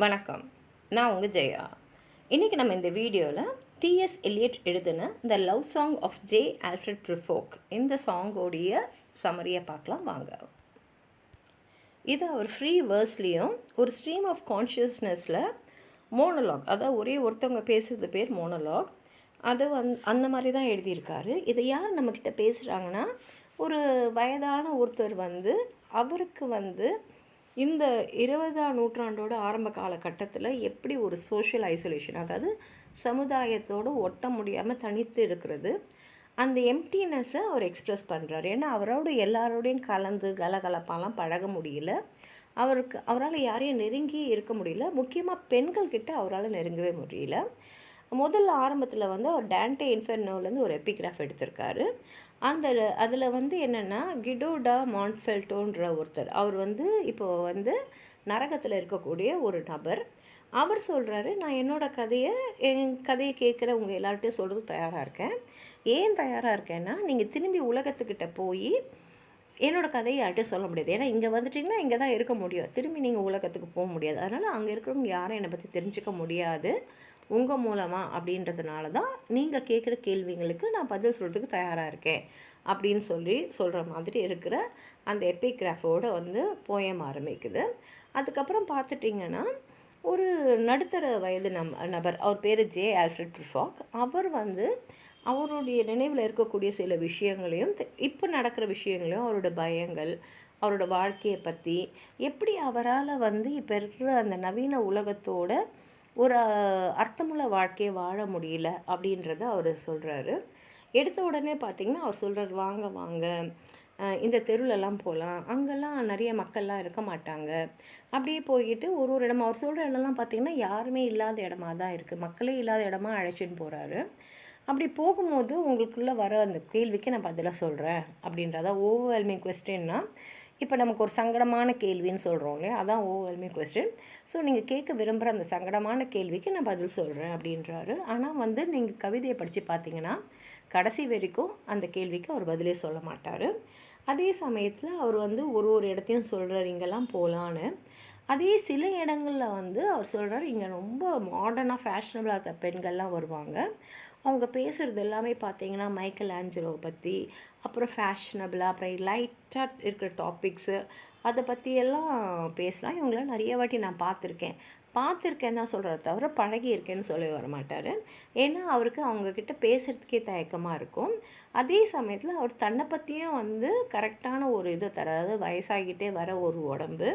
வணக்கம். நான் உங்கள் ஜெயா. இன்றைக்கி நம்ம இந்த வீடியோவில் டிஎஸ் எலியட் எழுதின the love song of J Alfred Prufrock இந்த சாங்கோடைய சம்மரியை பார்க்கலாம் வாங்க. இது அவர் ஃப்ரீ வேர்ஸ்லேயும் ஒரு ஸ்ட்ரீம் ஆஃப் கான்ஷியஸ்னஸில் மோனோலாக், அதாவது ஒரே ஒருத்தவங்க பேசுகிறது பேர் மோனோலாக், அதை அந்த மாதிரி தான் எழுதியிருக்காரு. இதை யார் நம்மக்கிட்ட பேசுகிறாங்கன்னா, ஒரு வயதான ஒருத்தர் அவருக்கு இந்த 20ஆம் நூற்றாண்டோட ஆரம்ப காலகட்டத்தில் எப்படி ஒரு சோஷியல் ஐசோலேஷன், அதாவது சமுதாயத்தோடு ஒட்ட முடியாமல் தனித்து இருக்கிறது, அந்த எம்டினஸை அவர் எக்ஸ்ப்ரெஸ் பண்ணுறாரு. ஏன்னா அவரோட எல்லாரோடையும் கலந்து கலகலப்பாலாம் பழக முடியல, அவரால் யாரையும் நெருங்கி இருக்க முடியல, முக்கியமாக பெண்கள்கிட்ட அவரால் நெருங்கவே முடியல. முதல்ல ஆரம்பத்தில் அவர் டான்டே இன்ஃபெர்னோலேருந்து ஒரு எபிகிராஃப் எடுத்திருக்காரு. அதில் என்னென்னா, கிடோ மான்ஃபெல்டோன்ற ஒருத்தர், அவர் இப்போது நரகத்தில் இருக்கக்கூடிய ஒரு நபர். அவர் சொல்கிறாரு, நான் என் கதையை கேட்குற உங்கள் எல்லார்ட்டையும் சொல்கிறது தயாராக இருக்கேன். ஏன் தயாராக இருக்கேன்னா, நீங்கள் திரும்பி உலகத்துக்கிட்ட போய் என்னோடய கதையை யார்கிட்டையும் சொல்ல முடியாது. ஏன்னா இங்கே வந்துட்டிங்கன்னா இங்கே தான் இருக்க முடியும், திரும்பி நீங்கள் உலகத்துக்கு போக முடியாது. அதனால் அங்கே இருக்கிறவங்க யாரும் என்னை பற்றி தெரிஞ்சுக்க முடியாது உங்கள் மூலமாக. அப்படின்றதுனால தான் நீங்கள் கேட்குற கேள்விங்களுக்கு நான் பதில் சொல்கிறதுக்கு தயாராக இருக்கேன் அப்படின்னு சொல்கிற மாதிரி இருக்கிற அந்த எபிகிராஃபோடு போயம் ஆரம்பிக்குது. அதுக்கப்புறம் பார்த்துட்டிங்கன்னா, ஒரு நடுத்தர வயது நபர், அவர் பேர் ஜே ஆல்ஃப்ரட் ப்ரிஃபோக். அவர் அவருடைய நினைவில் இருக்கக்கூடிய சில விஷயங்களையும் இப்போ நடக்கிற விஷயங்களையும், அவரோட பயங்கள், அவரோட வாழ்க்கையை பற்றி, எப்படி அவரால் இப்போ இருக்கிற அந்த நவீன உலகத்தோட ஒரு அர்த்தமுள்ள வாழ்க்கையை வாழ முடியல அப்படின்றத அவர் சொல்கிறாரு. எடுத்த உடனே பார்த்திங்கன்னா அவர் சொல்கிறார், வாங்க வாங்க இந்த தெருவிலலாம் போகலாம், அங்கெல்லாம் நிறைய மக்கள்லாம் இருக்க மாட்டாங்க. அப்படியே போய்கிட்டு ஒரு இடமா, அவர் சொல்கிற இடம்லாம் பார்த்திங்கன்னா யாருமே இல்லாத இடமா தான் இருக்குது, மக்களே இல்லாத இடமா அழைச்சின்னு போகிறாரு. அப்படி போகும்போது உங்களுக்குள்ளே வர அந்த கேள்விக்கு நான் பதிலாக சொல்கிறேன் அப்படின்றதா ஓவர்வெல்மிங் கொஸ்டின்னா. இப்போ நமக்கு ஒரு சங்கடமான கேள்வின்னு சொல்கிறோம் இல்லையா, அதான் ஓவர்வெல்மிங் கொஸ்டின். ஸோ நீங்கள் கேட்க விரும்புகிற அந்த சங்கடமான கேள்விக்கு நான் பதில் சொல்கிறேன் அப்படின்றாரு. ஆனால் நீங்கள் கவிதையை படித்து பார்த்தீங்கன்னா கடைசி வரைக்கும் அந்த கேள்விக்கு அவர் பதிலே சொல்ல மாட்டார். அதே சமயத்தில் அவர் ஒரு இடத்தையும் சொல்கிறார், இங்கெல்லாம் போகலான்னு. அதே சில இடங்களில் அவர் சொல்கிறார், இங்கே ரொம்ப மாடர்னாக ஃபேஷனபிளாக இருக்கிற பெண்கள்லாம் வருவாங்க, அவங்க பேசுகிறது எல்லாமே பார்த்தீங்கன்னா மைக்கேல் ஆஞ்சலோவை பற்றி, அப்புறம் ஃபேஷனபிளாக, அப்புறம் லைட்டாக இருக்கிற டாபிக்ஸு, அதை பற்றியெல்லாம் பேசலாம். இவங்களாம் நிறைய வாட்டி நான் பார்த்துருக்கேன் தான் சொல்கிறத தவிர பழகியிருக்கேன்னு சொல்லி வர மாட்டார். ஏன்னா அவருக்கு அவங்கக்கிட்ட பேசுகிறதுக்கே தயக்கமாக இருக்கும். அதே சமயத்தில் அவர் தன்னை பற்றியும் கரெக்டான ஒரு இதை தராது. வயசாகிட்டே வர ஒரு உடம்பு,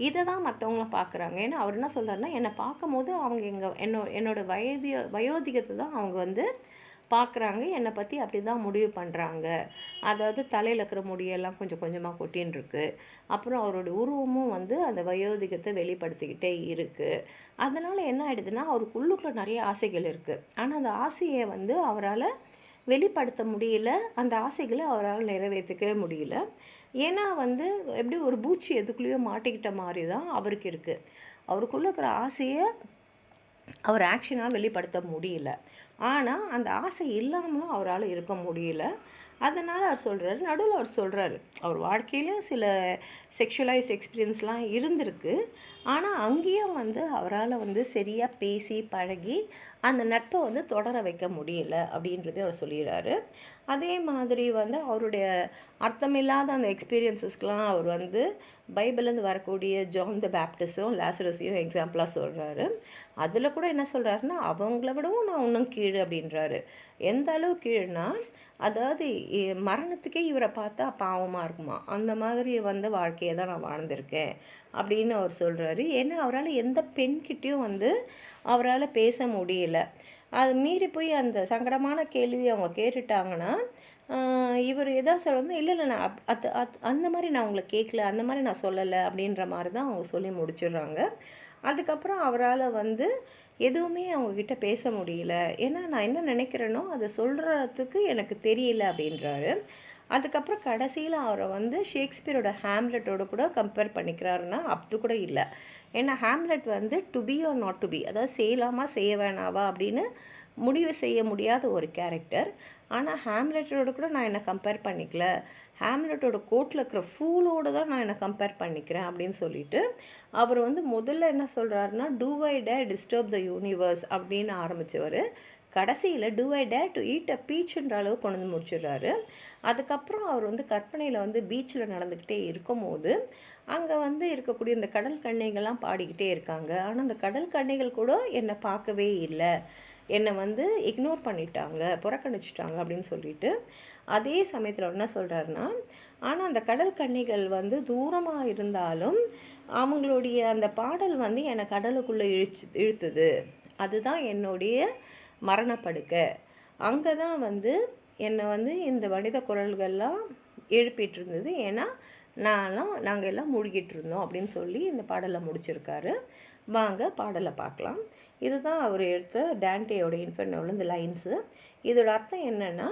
இதை தான் மற்றவங்களும் பார்க்குறாங்க. ஏன்னா அவர் என்ன சொல்கிறாருன்னா, என்னை பார்க்கும்போது அவங்க என்னோட வயோதிகத்தை தான் அவங்க பார்க்குறாங்க, என்னை பற்றி அப்படி தான் முடிவு பண்ணுறாங்க. அதாவது தலையில் இருக்கிற முடியெல்லாம் கொஞ்சம் கொஞ்சமாக கொட்டின்னு இருக்குது, அப்புறம் அவருடைய உருவமும் அந்த வயோதிகத்தை வெளிப்படுத்திக்கிட்டே இருக்குது. அதனால் என்ன ஆகிடுதுன்னா, அவருக்கு உள்ளுக்குள்ளே நிறைய ஆசைகள் இருக்குது, ஆனால் அந்த ஆசையை அவரால் வெளிப்படுத்த முடியல, அந்த ஆசைகளை அவரால் நிறைவேற்றிக்கவே முடியல. ஏன்னா எப்படி ஒரு பூச்சி எதுக்குள்ளேயோ மாட்டிக்கிட்ட மாதிரி தான் அவருக்கு இருக்குது. அவருக்குள்ளே இருக்கிற ஆசையை அவர் ஆக்ஷனாக வெளிப்படுத்த முடியல, ஆனால் அந்த ஆசை இல்லாமலும் அவரால் இருக்க முடியல. அதனால் நடுவில் அவர் சொல்கிறாரு, அவர் வாழ்க்கையிலும் சில செக்ஷுவலைஸ்ட் எக்ஸ்பீரியன்ஸ்லாம் இருந்திருக்கு, ஆனால் அங்கேயும் அவரால் சரியாக பேசி பழகி அந்த நட்பை தொடர வைக்க முடியல அப்படின்றதே அவர் சொல்லிடுறாரு. அதே மாதிரி அவருடைய அர்த்தமில்லாத அந்த எக்ஸ்பீரியன்ஸஸ்க்கெலாம் அவர் பைபிள்லேருந்து வரக்கூடிய ஜான் த பேப்டிஸ்டும் லாசரஸையும் எக்ஸாம்பிளாக சொல்கிறாரு. அதில் கூட என்ன சொல்கிறாருன்னா, அவங்கள விடவும் நான் இன்னும் கீழே அப்படின்றாரு. எந்த அளவு கீழ்னா, அதாவது மரணத்துக்கே இவரை பார்த்தா பாவமாக இருக்குமா, அந்த மாதிரி வாழ்க்கையை தான் நான் வாழ்ந்திருக்கேன் அப்படின்னு அவர் சொல்கிறாரு. ஏன்னா அவரால் எந்த பெண்கிட்டையும் அவரால் பேச முடியல. அது மீறி போய் அந்த சங்கடமான கேள்வி அவங்க கேட்டுட்டாங்கன்னா, இவர் எதாவது சொல்லணும், இல்லை நான் அந்த மாதிரி நான் உங்களை கேட்கல, அந்த மாதிரி நான் சொல்லலை அப்படின்ற மாதிரி தான் அவங்க சொல்லி முடிச்சிடுறாங்க. அதுக்கப்புறம் அவரால் எதுவுமே அவங்கக்கிட்ட பேச முடியல. ஏன்னா நான் என்ன நினைக்கிறேனோ அதை சொல்கிறதுக்கு எனக்கு தெரியல அப்படின்றாரு. அதுக்கப்புறம் கடைசியில் அவரை ஷேக்ஸ்பியரோட ஹேம்லெட்டோட கூட கம்பேர் பண்ணிக்கிறாருன்னா அது கூட இல்லை. ஏன்னா Hamlet to be or not to be, அதாவது செய்யலாமா செய்ய வேணாவா அப்படின்னு முடிவு செய்ய முடியாத ஒரு கேரக்டர். ஆனால் ஹேம்லெட்டரோட கூட நான் என்ன கம்பேர் பண்ணிக்கல, ஹேம்லெட்டோட கோட்டில் இருக்கிற ஃபூலோடு தான் நான் என்னை கம்பேர் பண்ணிக்கிறேன் அப்படின்னு சொல்லிட்டு அவர் வந்து முதல்ல என்ன சொல்கிறாருன்னா do I dare disturb the universe அப்படின்னு ஆரம்பித்தவர் கடைசியில் do I dare to eat a பீச்சுன்ற அளவு கொண்டு வந்து முடிச்சிடுறாரு. அதுக்கப்புறம் அவர் வந்து கற்பனையில் வந்து பீச்சில் நடந்துக்கிட்டே இருக்கும் போது அங்கே வந்து இருக்கக்கூடிய இந்த கடல் கன்னிகள்லாம் பாடிக்கிட்டே இருக்காங்க. ஆனால் அந்த கடல் கன்னிகள் கூட என்னை பார்க்கவே இல்லை, என்னை வந்து இக்னோர் பண்ணிட்டாங்க, புறக்கணிச்சிட்டாங்க அப்படின்னு சொல்லிட்டு அதே சமயத்தில் என்ன சொல்கிறாருன்னா, ஆனால் அந்த கடல் கன்னிகள் வந்து தூரமாக இருந்தாலும் அவங்களுடைய அந்த பாடல் வந்து என்னை கடலுக்குள்ளே இழுத்துது, அதுதான் என்னுடைய மரணப்படுக்கை. அங்கே தான் வந்து என்னை வந்து இந்த மனித குரல்கள்லாம் எழுப்பிட்டு இருந்தது, ஏன்னா நாங்கள் எல்லாம் மூழ்கிட்டு இருந்தோம் அப்படின்னு சொல்லி இந்த பாடலை முடிச்சிருக்காரு. வாங்க பாடலை பார்க்கலாம். இதுதான் அவர் எடுத்த டான்டேயோட இன்ஃபெர்னோவில் இந்த லைன்ஸு. இதோட அர்த்தம் என்னென்னா,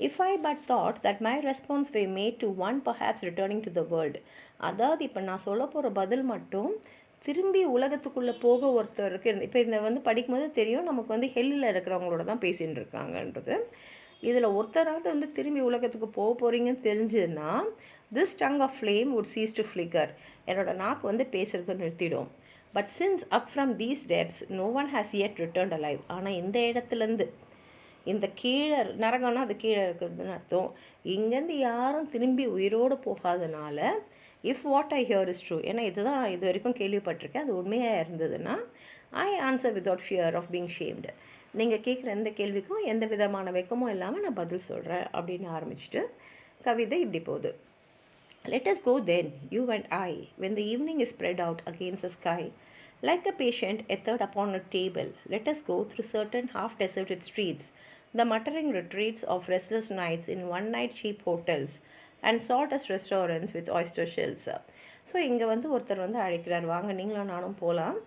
if I but thought that my response way made to one perhaps returning to the world. அதாவது இப்போ நான் சொல்ல போகிற பதில் மட்டும் திரும்பி உலகத்துக்குள்ளே போக ஒருத்தருக்கு இப்போ இந்த வந்து படிக்கும்போது தெரியும் நமக்கு வந்து ஹெல்லில் இருக்கிறவங்களோட தான் பேசிகிட்டு இருக்காங்கன்றது. இதில் ஒருத்தராவது வந்து திரும்பி உலகத்துக்கு போக போகிறீங்கன்னு தெரிஞ்சதுன்னா this tongue of flame would cease to flicker. என்னோட நாக்கு வந்து பேசுகிறத நிறுத்திடும். But since up from these depths no one has yet returned alive. ஆனால் இந்த இடத்துலேருந்து இந்த கீழே நரகம்னா அது கீழே இருக்கிறதுன்னு அர்த்தம். இங்கேருந்து யாரும் திரும்பி உயிரோடு போகாதனால if what I hear is true, ஏன்னா இதுதான் நான் இது வரைக்கும் கேள்விப்பட்டிருக்கேன், அது உண்மையாக இருந்ததுன்னா I answer without fear of being shamed. நீங்கள் கேட்குற எந்த கேள்விக்கும் எந்த விதமான வெக்கமும் இல்லாமல் நான் பதில் சொல்கிறேன் அப்படின்னு ஆரம்பிச்சுட்டு கவிதை இப்படி போகுது. Let us go then, you and I, when the evening is spread out against the sky, like a patient ethered upon a table. Let us go through certain half-deserted streets, the muttering retreats of restless nights in one-night cheap hotels and sawdust restaurants with oyster shells. So இங்கே வந்து ஒருத்தர் வந்து அழைக்கிறார், வாங்க நீங்களும் நானும் போகலாம்,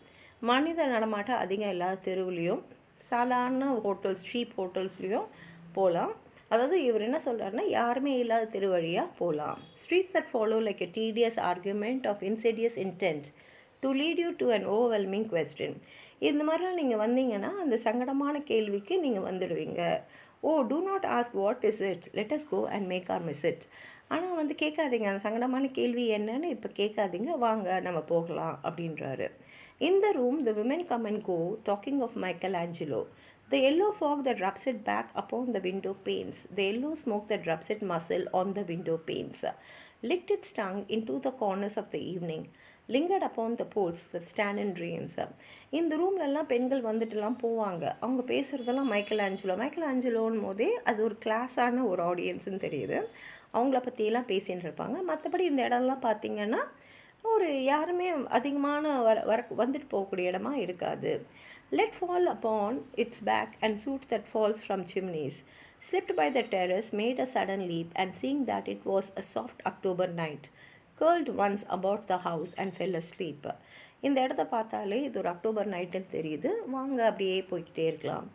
மனித நடமாட்டம் அதிகம் இல்லாத தெருவுலேயும் சாதாரண ஹோட்டல்ஸ் சீப் ஹோட்டல்ஸ்லேயும் போகலாம். அதாவது இவர் என்ன சொல்கிறாருன்னா, யாருமே இல்லாத தெரு வழியாக போகலாம். Streets that follow like a tedious argument of insidious intent to lead you to an overwhelming question. இந்த மாதிரிலாம் நீங்கள் வந்தீங்கன்னா அந்த சங்கடமான கேள்விக்கு நீங்கள் வந்துடுவீங்க. Oh do not ask what is it, let us go and make our miss it. ஆனால் வந்து கேட்காதீங்க, அந்த சங்கடமான கேள்வி என்னன்னு இப்போ கேட்காதீங்க, வாங்க நம்ம போகலாம் அப்படின்றாரு. In the room the women come and go, talking of Michelangelo. The yellow fog that rubs it back upon the window panes, the yellow smoke that rubs its muzzle on the window panes, licked its tongue into the corners of the evening, lingered upon the poles that stand in dreams. இந்த ரூம்லலாம் பெண்கள் வந்துட்டுலாம் போவாங்க, அவங்க பேசுகிறதெல்லாம் மைக்கேலாஞ்சலோன்னு போதே அது ஒரு கிளாஸான ஒரு ஆடியன்ஸுன்னு தெரியுது. அவங்கள பற்றியெல்லாம் பேசின்னு இருப்பாங்க. மற்றபடி இந்த இடம்லாம் பார்த்திங்கன்னா ஒரு யாருமே அதிகமான வந்துட்டு போகக்கூடிய இடமா இருக்காது. Let fall upon its back and soot that falls from chimneys, slipped by the terrace, made a sudden leap, and seeing that it was a soft October night, curled once about the house and fell asleep. இந்த இடத்த பார்த்தாலே இது ஒரு October நைட்டுன்னு தெரியுது, வாங்க அப்படியே போய்கிட்டே இருக்கலாம்.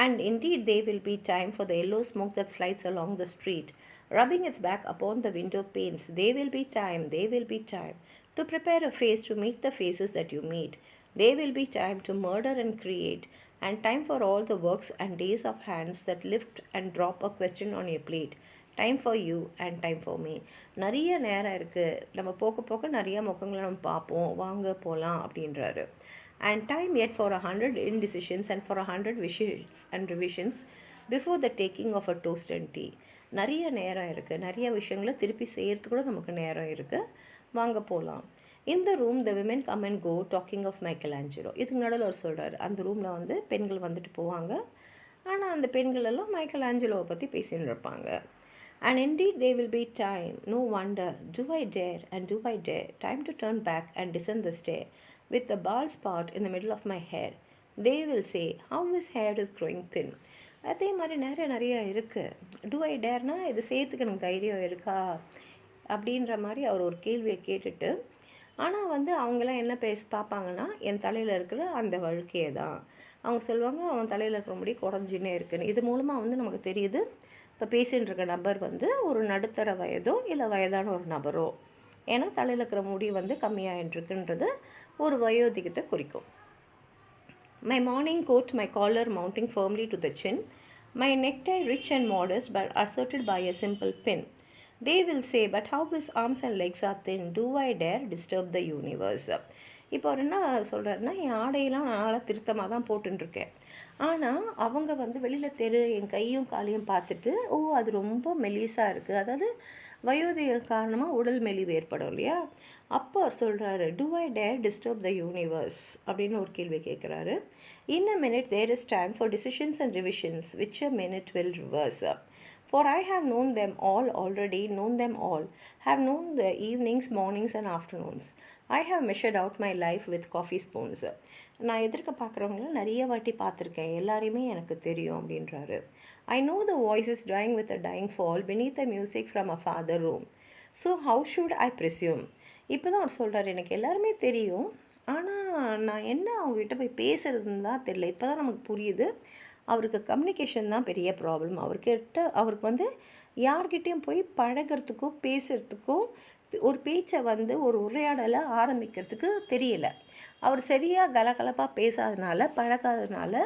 And indeed there will be time for the yellow smoke that slides along the street, rubbing its back upon the window panes. There will be time to prepare a face to meet the faces that you meet. There will be time to murder and create, and time for all the works and days of hands that lift and drop a question on your plate. Time for you and time for me. நிறைய நேரம் இருக்குது, நம்ம போக நிறைய முகங்களை நம்ம பார்ப்போம், வாங்க போகலாம் அப்படின்றாரு. And time yet for 100 indecisions and for 100 wishes and revisions before the taking of a toast and tea. நிறைய நேரம் இருக்குது, நிறைய விஷயங்களை திருப்பி செய்கிறதுக்கு கூட நமக்கு நேரம் இருக்குது, வாங்க போகலாம். இந்த room the women come and go talking of Michelangelo. இதுக்கு நடுவில் அவர் சொல்கிறார், அந்த ரூமில் வந்து பெண்கள் வந்துட்டு போவாங்க, ஆனால் அந்த பெண்கள் எல்லாம் மைக்கேலாஞ்சலோவை பற்றி பேசின்னு இருப்பாங்க. And indeed there will be time, no wonder, do I dare and do I dare, time to turn back and descend the stair, with the bald spot in the middle of my hair. They will say, how his hair is growing thin. அதே மாதிரி நிறைய இருக்குது. Two ஐ டேர்னா இது செய்யறதுக்கு எனக்கு தைரியம் இருக்கா அப்படின்ற மாதிரி அவர் ஒரு கேள்வியை கேட்டுட்டு, ஆனால் வந்து அவங்களாம் என்ன பார்ப்பாங்கன்னா என் தலையில் இருக்கிற அந்த வழுக்கையை தான் அவங்க சொல்லுவாங்க, அவன் தலையில் இருக்கிற முடி குறைஞ்சின்னே இருக்குன்னு. இது மூலமாக வந்து நமக்கு தெரியுது, இப்போ பேசின்னு இருக்க நபர் வந்து ஒரு நடுத்தர வயதோ இல்லை வயதான ஒரு நபரோ, ஏன்னா தலையில் இருக்கிற முடி வந்து கம்மியாகிட்டுருக்குன்றது ஒரு வயோதிகத்தை குறிக்கும். My morning coat, my collar mounting firmly to the chin, my necktie rich and modest but asserted by a simple pin, They will say, but how his arms and legs are thin, do I dare disturb the universe? இப்போ அவர் என்ன சொல்கிறாருன்னா, என் ஆடையெல்லாம் நான் திருத்தமாக தான் போட்டுருக்கேன், ஆனால் அவங்க வந்து வெளியில் என் கையும் காலையும் பார்த்துட்டு, ஓ அது ரொம்ப மெலிசாக இருக்குது, அதாவது வயோதிக காரணமாக உடல் மெலிவு ஏற்படும் இல்லையா, அப்போ அவர் சொல்கிறாரு, do I dare disturb the universe அப்படின்னு ஒரு கேள்வி கேட்குறாரு. In a minute there is time for decisions and revisions which a minute will reverse. For I have known them all already, known them all, have known the evenings, mornings and afternoons. I have measured out my life with coffee spoons. நான் எதிர்க்க பார்க்குறவங்கள நிறைய வாட்டி பார்த்துருக்கேன், எல்லாரையுமே எனக்கு தெரியும் அப்படின்றாரு. I know the voices dying with a dying fall beneath the music from a farther room. So how should I presume? இப்போ தான் அவர் சொல்கிறார், எனக்கு எல்லாருமே தெரியும், ஆனால் நான் என்ன அவங்ககிட்ட போய் பேசுகிறதுன்னு தான் தெரியல. இப்போ தான் நமக்கு புரியுது, அவருக்கு கம்யூனிகேஷன் தான் பெரிய ப்ராப்ளம். அவருக்கு வந்து யார்கிட்டையும் போய் பழகிறதுக்கோ பேசுகிறதுக்கோ ஒரு பேச்சை வந்து ஒரு உரையாடலை ஆரம்பிக்கிறதுக்கு தெரியல. அவர் சரியாக கலகலப்பாக பேசாதனால, பழகாதனால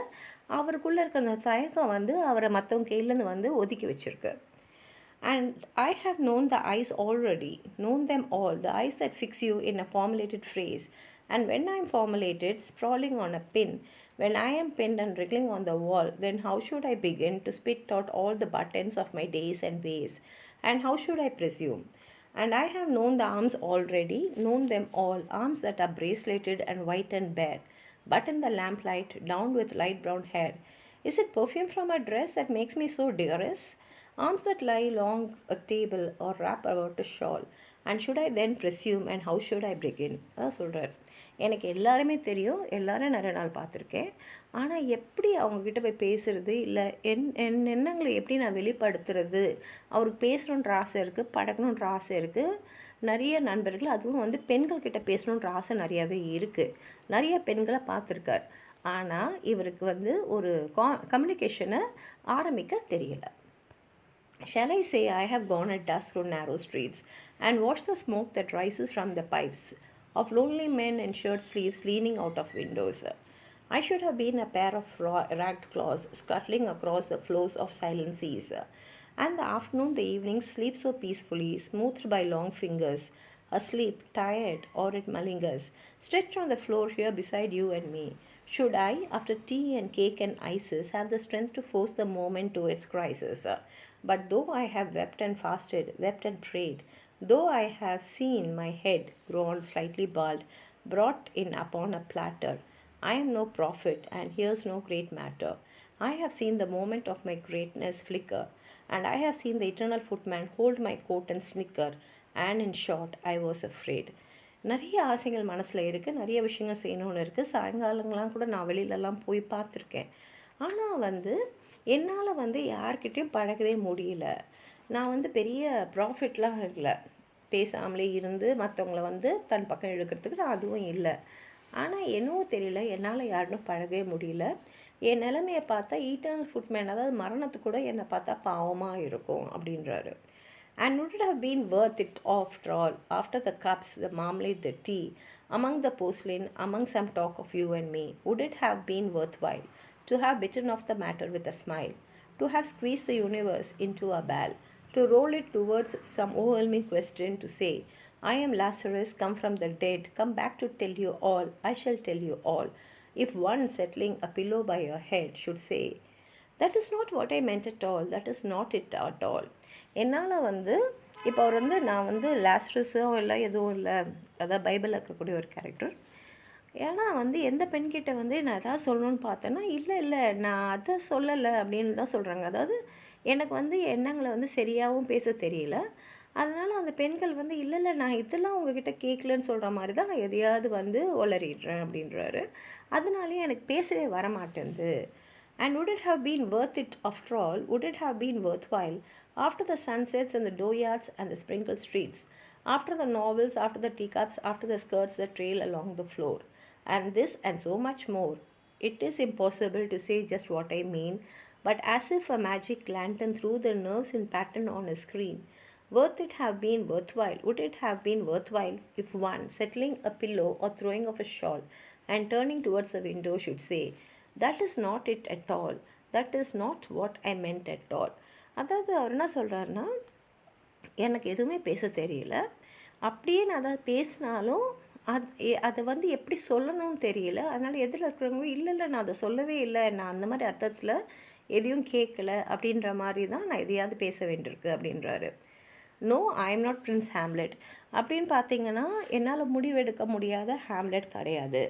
அவருக்குள்ளே இருக்க அந்த தயக்கம் வந்து அவரை மற்றவங்க கையிலேருந்து வந்து ஒதுக்கி வச்சுருக்கு. And I have known the eyes already, known them all, the eyes that fix you in a formulated phrase. And when I am formulated, sprawling on a pin, when I am pinned and wriggling on the wall, then how should I begin to spit out all the buttons of my days and ways? And how should I presume? And I have known the arms already, known them all, arms that are braceleted and white and bare, but in the lamplight, down with light brown hair. Is it perfume from a dress that makes me so dearest? Arms that lie along a table or wrap about a shawl. And should I then presume, and how should I begin? அதான் சொல்கிறார், எனக்கு எல்லாருமே தெரியும், எல்லாரும் நிறைய நாள் பார்த்துருக்கேன், ஆனால் எப்படி அவங்கக்கிட்ட போய் பேசுகிறது, இல்லை என் எண்ணங்களை எப்படி நான் வெளிப்படுத்துறது, அவருக்கு பேசணுன்ற ஆசை இருக்குது, பழகணுன்ற ஆசை இருக்குது, நிறைய நண்பர்கள், அதுவும் வந்து பெண்கள்கிட்ட பேசணுன்ற ஆசை நிறையாவே இருக்குது, நிறைய பெண்களை பார்த்துருக்கார், ஆனால் இவருக்கு வந்து ஒரு கம்யூனிகேஷனை ஆரம்பிக்க தெரியலை. Shall I say I have gone at dusk through narrow streets and watched the smoke that rises from the pipes of lonely men in shirt sleeves leaning out of windows? I should have been a pair of ragged claws scuttling across the floors of silent seas. And the afternoon, the evening sleep so peacefully, smoothed by long fingers, asleep, tired, or at malingers, stretched on the floor here beside you and me. Should I, after tea and cake and ices, have the strength to force the moment to its crisis? But though I have wept and fasted, wept and prayed, though I have seen my head grown slightly bald, brought in upon a platter, I am no prophet, and here's no great matter. I have seen the moment of my greatness flicker, and I have seen the eternal footman hold my coat and snicker, and in short, I was afraid. நிறைய ஆசைகள் மனசில் இருக்குது, நிறைய விஷயங்கள் செய்யணும்னு இருக்குது. சாயங்காலங்கள்லாம் கூட நான் வெளியிலலாம் போய் பார்த்துருக்கேன், ஆனால் வந்து என்னால் வந்து யார்கிட்டையும் பழகவே முடியல. நான் வந்து பெரிய ப்ராஃபிட்லாம் இல்லை, பேசாமலே இருந்து மற்றவங்கள வந்து தன் பக்கம் இழுக்கிறதுக்கு நான் அதுவும் இல்லை. ஆனால் என்னவோ தெரியல, என்னால் யாருன்னு பழகவே முடியல. என் நிலைமையை பார்த்தா ஈட்டர்னல் ஃபுட்மேன், அதாவது மரணத்துக்கு கூட என்னை பார்த்தா பாவமாக இருக்கும் அப்படின்றாரு. And would it have been worth it after all, after the cups, the marmalade, the tea, among the porcelain, among some talk of you and me, would it have been worthwhile to have bitten off the matter with a smile, to have squeezed the universe into a ball, to roll it towards some overwhelming question, to say, I am Lazarus, come from the dead, come back to tell you all, I shall tell you all, if one settling a pillow by your head should say, that is not what I meant at all, that is not it at all. என்னால் வந்து இப்போ அவர் வந்து நான் வந்து லாஸ்ட்ரஸும் இல்லை எதுவும் இல்லை, அதாவது பைபிளில் இருக்கக்கூடிய ஒரு கேரக்டர். ஏன்னா வந்து எந்த பெண்கிட்ட வந்து நான் எதாவது சொல்லணும்னு பார்த்தேன்னா, இல்லை நான் அதை சொல்லலை அப்படின்னு தான் சொல்கிறாங்க. அதாவது எனக்கு வந்து எண்ணங்களை வந்து சரியாகவும் பேச தெரியல, அதனால் அந்த பெண்கள் வந்து இல்லை நான் இதெல்லாம் உங்ககிட்ட கேட்கலன்னு சொல்கிற மாதிரி தான் நான் எதையாவது வந்து ஒளறிடுறேன் அப்படின்றாரு. அதனாலேயே எனக்கு பேசவே வரமாட்டேங்குது. And would it have been worth it after all? Would it have been worthwhile after the sunsets and the dooryards and the sprinkled streets, after the novels, after the teacups, after the skirts that trail along the floor, and this and so much more? It is impossible to say just what I mean, but as if a magic lantern threw the nerves in pattern on a screen. Would it have been worthwhile? Would it have been worthwhile if one, settling a pillow or throwing off a shawl and turning towards the window, should say, that is not it at all, that is not what I meant at all? அதாவது அவர் என்ன சொல்கிறாருன்னா, எனக்கு எதுவுமே பேச தெரியல. அப்படியே நான் அதை பேசினாலும் அதை வந்து எப்படி சொல்லணும்னு தெரியல. அதனால் எதில் இருக்கிறவங்க இல்லை நான் அதை சொல்லவே இல்லை, நான் அந்த மாதிரி அர்த்தத்தில் எதையும் கேட்கல அப்படின்ற மாதிரி தான் நான் எதையாவது பேச வேண்டியிருக்கு அப்படின்றாரு. No, I am not Prince Hamlet. அப்படின்னு பார்த்தீங்கன்னா என்னால் முடிவெடுக்க முடியாத ஹேம்லெட் கிடையாது.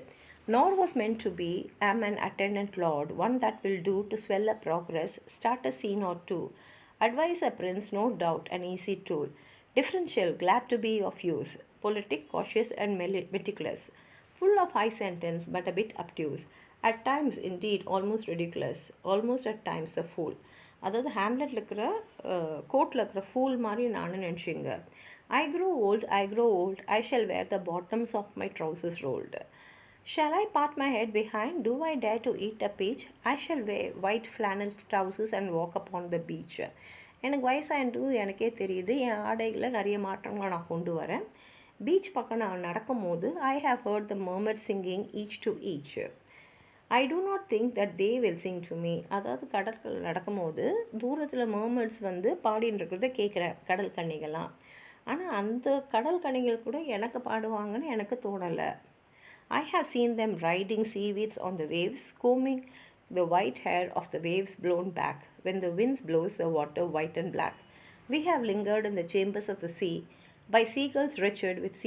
Nor was meant to be, am an attendant lord, one that will do to swell a progress, start a scene or two. Advise a prince, no doubt, an easy tool. Differential, glad to be of use. Politic, cautious and meticulous. Full of high sentence, but a bit obtuse. At times, indeed, almost ridiculous. Almost at times a fool. அதாவது ஹேம்லெட்டில் இருக்கிற கோட்டில் இருக்கிற pool மாதிரி நானும் நினச்சிங்க. I grow old, I shall wear the bottoms of my trousers rolled. Shall I part my head behind? Do I dare to eat a peach? I shall wear white flannel trousers and walk upon the beach. எனக்கு வயசாகின்றது எனக்கே தெரியுது. என் ஆடைகளில் நிறைய மாற்றங்களை நான் கொண்டு வரேன். Beach பக்கம் நான் நடக்கும்போது I have heard the mermaids singing each to each. I do not think that they will sing to me. அதாவது கடற்கரை நடக்கும்போது தூரத்தில் mermaids வந்து பாடின்னு இருக்கிறத கேட்குறேன், கடல் கன்னிகள்லாம். ஆனால் அந்த கடல் கன்னிகள் கூட எனக்கு பாடுவாங்கன்னு எனக்கு தோணலை. I have seen them riding seaweeds on the waves, combing the white hair of the waves blown back. When the winds blows the water white and black. We have lingered in the chambers of the sea, by seagulls wretched with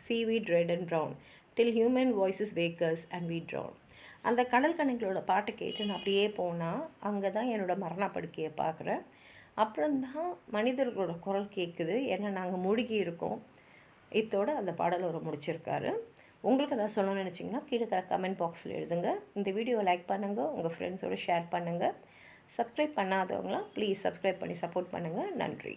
seaweed red and brown, till human voices wake us and we drown. அந்த கடல் கன்னிகளோட பாட்டை கேட்டு நான் அப்படியே போனால் அங்கே தான் என்னோடய மரணப்படுக்கையை பார்க்குறேன். அப்புறம்தான் மனிதர்களோட குரல் கேட்குது, ஏன்னா நாங்கள் மூழ்கி இருக்கோம். இத்தோடு அந்த பாடலை ஒரு முடிச்சிருக்காரு. உங்களுக்கு எதாவது சொல்லணும்னு நினச்சிங்கன்னா கீழே இருக்கிற கமெண்ட் பாக்ஸில் எழுதுங்க. இந்த வீடியோவை லைக் பண்ணுங்கள், உங்கள் ஃப்ரெண்ட்ஸோடு ஷேர் பண்ணுங்கள். சப்ஸ்கிரைப் பண்ணாதவங்களாம் ப்ளீஸ் சப்ஸ்கிரைப் பண்ணி சப்போர்ட் பண்ணுங்கள். நன்றி.